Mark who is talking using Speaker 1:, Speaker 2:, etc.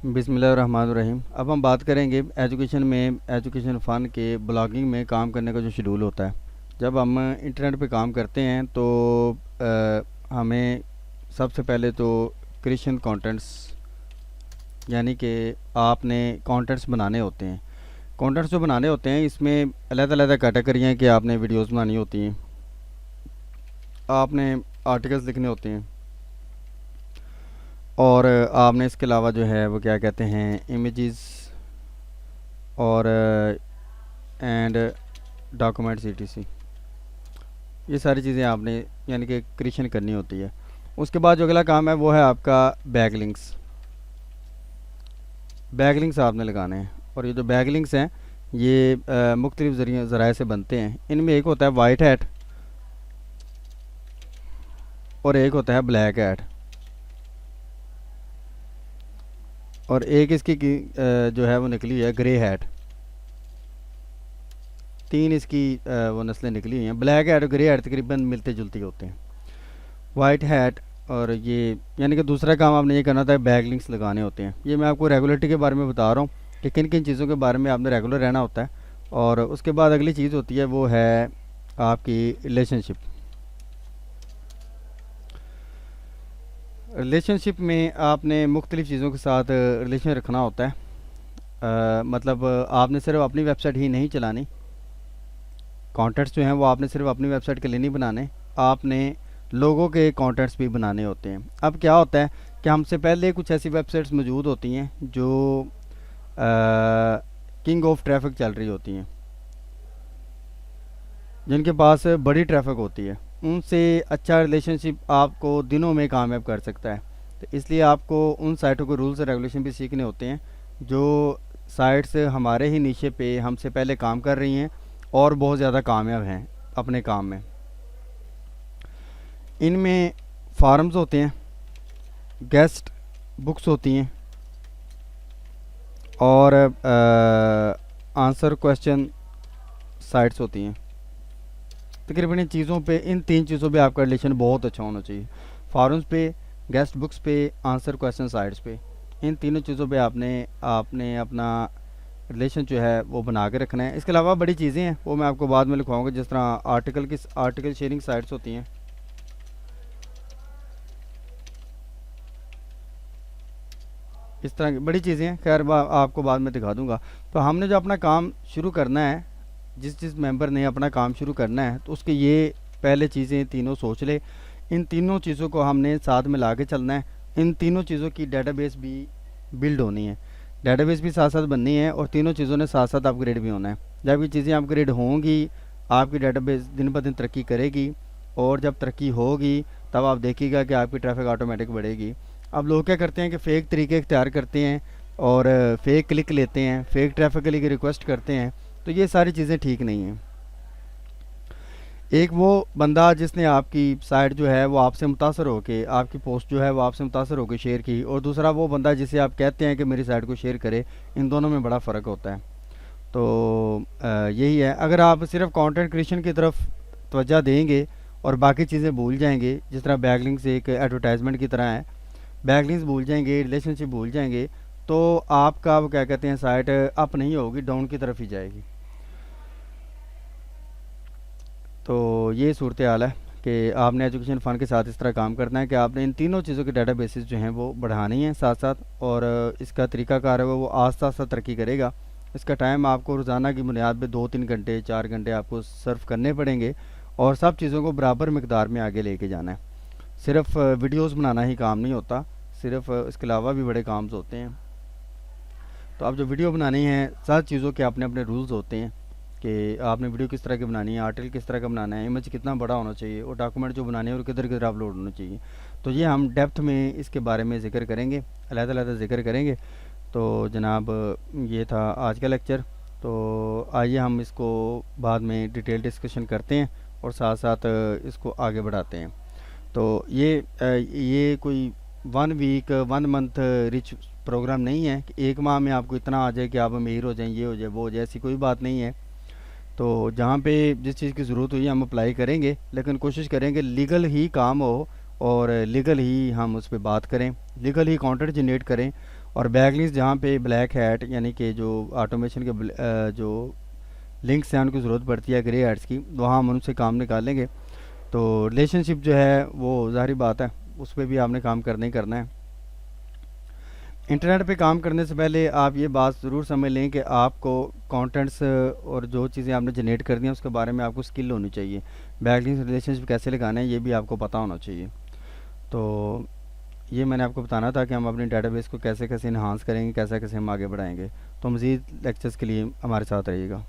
Speaker 1: बिस्मिल्लाहिर्रहमानिर्रहीम। अब हम बात करेंगे एजुकेशन फ़न के ब्लॉगिंग में काम करने का जो शेड्यूल होता है। जब हम इंटरनेट पे काम करते हैं तो हमें सबसे पहले तो क्रिएशन कंटेंट्स यानी कि आपने कंटेंट्स बनाने होते हैं। कंटेंट्स जो बनाने होते हैं इसमें अलग-अलग कैटेगरी हैं कि आपने वीडियोस बनानी होती हैं, आपने आर्टिकल्स लिखने होते हैं और आपने इसके अलावा जो है वो क्या कहते हैं इमेजेस और एंड डॉक्यूमेंट्स etc। ये सारी चीज़ें आपने यानी कि क्रिएशन करनी होती है। उसके बाद जो अगला काम है वो है आपका बैकलिंक्स आपने लगाने हैं। और ये जो बैकलिंक्स हैं ये मुख्तलिफ ज़राए से बनते हैं। इनमें एक होता है वाइट हैट और एक होता है ब्लैक हैट और एक इसकी जो है वो निकली हुई है ग्रे हैट। तीन इसकी वो नस्लें निकली हुई हैं। ब्लैक हैट और ग्रे हैट तकरीबन मिलते जुलते होते हैं। वाइट हैट और ये यानी कि दूसरा काम आपने ये करना था, बैकलिंक्स लगाने होते हैं। ये मैं आपको रेगुलरिटी के बारे में बता रहा हूँ कि किन किन चीज़ों के बारे में आपने रेगुलर रहना होता है। और उसके बाद अगली चीज़ होती है वो है आपकी रिलेशनशिप में आपने मुख्तलिफ़ चीज़ों के साथ रिलेशन रखना होता है। मतलब आपने सिर्फ अपनी वेबसाइट ही नहीं चलानी, कॉन्टेंट्स जो हैं वो आपने सिर्फ अपनी वेबसाइट के लिए नहीं बनाने, आपने लोगों के कॉन्टेंट्स भी बनाने होते हैं। अब क्या होता है कि हमसे पहले कुछ ऐसी वेबसाइट्स मौजूद होती हैं जो किंग ऑफ ट्रैफिक चल रही होती हैं, जिनके पास बड़ी ट्रैफिक होती है। उनसे अच्छा रिलेशनशिप आपको दिनों में कामयाब कर सकता है। तो इसलिए आपको उन साइटों के रूल्स और रेगुलेशन भी सीखने होते हैं जो साइट्स हमारे ही नीचे पे हमसे पहले काम कर रही हैं और बहुत ज़्यादा कामयाब हैं अपने काम में। इनमें फार्म्स होते हैं, गेस्ट बुक्स होती हैं और आंसर क्वेश्चन साइट्स होती हैं। तकरीबन इन तीन चीज़ों पे आपका रिलेशन बहुत अच्छा होना चाहिए। फार्म्स पे, गेस्ट बुक्स पे, आंसर क्वेश्चन साइट्स पे, इन तीनों चीज़ों पे आपने अपना रिलेशन जो है वो बना के रखना है। इसके अलावा बड़ी चीज़ें हैं वो मैं आपको बाद में लिखवाऊँगा, जिस तरह आर्टिकल शेयरिंग साइट्स होती हैं। इस तरह की बड़ी चीज़ें हैं, खैर आपको बाद में दिखा दूंगा। तो हमने जो अपना काम शुरू करना है, जिस मेंबर ने अपना काम शुरू करना है तो उसके ये पहले चीज़ें तीनों सोच ले। इन तीनों चीज़ों को हमने साथ में ला के चलना है। इन तीनों चीज़ों की डेटाबेस भी बिल्ड होनी है, डेटाबेस भी साथ साथ बननी है और तीनों चीज़ों ने साथ साथ अपग्रेड भी होना है। जब ये चीज़ें अपग्रेड होंगी आपकी डेटाबेस दिन ब दिन तरक्की करेगी और जब तरक्की होगी तब आप देखिएगा कि आपकी ट्रैफिक ऑटोमेटिक बढ़ेगी। अब लोग क्या करते हैं कि फ़ेक तरीके इख्तियार करते हैं और फेक क्लिक लेते हैं, फेक ट्रैफिक के लिए रिक्वेस्ट करते हैं। तो ये सारी चीज़ें ठीक नहीं हैं। एक वो बंदा जिसने आपकी साइट जो है वो आपसे मुतासर होकर, आपकी पोस्ट जो है वो आपसे मुतासर होकर शेयर की, और दूसरा वो बंदा जिसे आप कहते हैं कि मेरी साइट को शेयर करे। इन दोनों में बड़ा फ़र्क होता है। तो यही है, अगर आप सिर्फ कंटेंट क्रिएशन की तरफ तवज्जो देंगे और बाकी चीज़ें भूल जाएंगे, जिस तरह बैकलिंक्स एक एडवर्टाइजमेंट की तरह है, बैकलिंक्स भूल जाएंगे, रिलेशनशिप भूल जाएंगे, तो आपका वो क्या कहते हैं साइट अप नहीं होगी, डाउन की तरफ ही जाएगी। तो ये सूरत हाल है कि आपने एजुकेशन फ़ंड के साथ इस तरह काम करना है कि आपने इन तीनों चीज़ों के डेटाबेसेस जो हैं वो बढ़ानी हैं साथ साथ, और इसका तरीक़ाकार है वो आस्ता आस्ता तरक्की करेगा। इसका टाइम आपको रोज़ाना की बुनियाद पे 2-3 घंटे 4 घंटे आपको सर्व करने पड़ेंगे और सब चीज़ों को बराबर मकदार में आगे लेके जाना है। सिर्फ वीडियोस बनाना ही काम नहीं होता, सिर्फ इसके अलावा भी बड़े काम होते हैं। तो आप जो वीडियो बनानी है, सारी चीज़ों के अपने अपने रूल्स होते हैं कि आपने वीडियो किस तरह की बनानी है, आर्टिकल किस तरह का बनाना है, इमेज कितना बड़ा होना चाहिए और डॉक्यूमेंट जो बनाने हैं और किधर किधर अपलोड होना चाहिए। तो ये हम डेप्थ में इसके बारे में ज़िक्र करेंगे, अलग-अलग ज़िक्र करेंगे। तो जनाब ये था आज का लेक्चर। तो आइए हम इसको बाद में डिटेल डिस्कशन करते हैं और साथ साथ इसको आगे बढ़ाते हैं। तो ये कोई 1 वीक 1 मंथ रिच प्रोग्राम नहीं है कि एक माह में आपको इतना आ जाए कि आप अमीर हो जाएं, ये हो जाए वो हो जाए, ऐसी कोई बात नहीं है। तो जहाँ पे जिस चीज़ की ज़रूरत हुई हम अप्लाई करेंगे, लेकिन कोशिश करेंगे लीगल ही काम हो और लीगल ही हम उस पर बात करें, लीगल ही कंटेंट जनरेट करें और बैकलिंक्स जहाँ पे ब्लैक हैट यानी कि जो ऑटोमेशन के जो लिंक्स हैं उनकी ज़रूरत पड़ती है ग्रे हैट्स की, वहाँ हम उनसे काम निकालेंगे। तो रिलेशनशिप जो है वो ज़ाहिर बात है उस पर भी आपने काम करना ही करना है। इंटरनेट पे काम करने से पहले आप ये बात ज़रूर समझ लें कि आपको कंटेंट्स और जो चीज़ें आपने जनरेट करनी है उसके बारे में आपको स्किल होनी चाहिए। बैकलिंक्स रिलेशनशिप कैसे लगाना है ये भी आपको पता होना चाहिए। तो ये मैंने आपको बताना था कि हम अपनी डेटाबेस को कैसे कैसे इन्हांस करेंगे, कैसे कैसे हम आगे बढ़ाएंगे। तो मज़ीद लेक्चर्स के लिए हमारे साथ रहिएगा।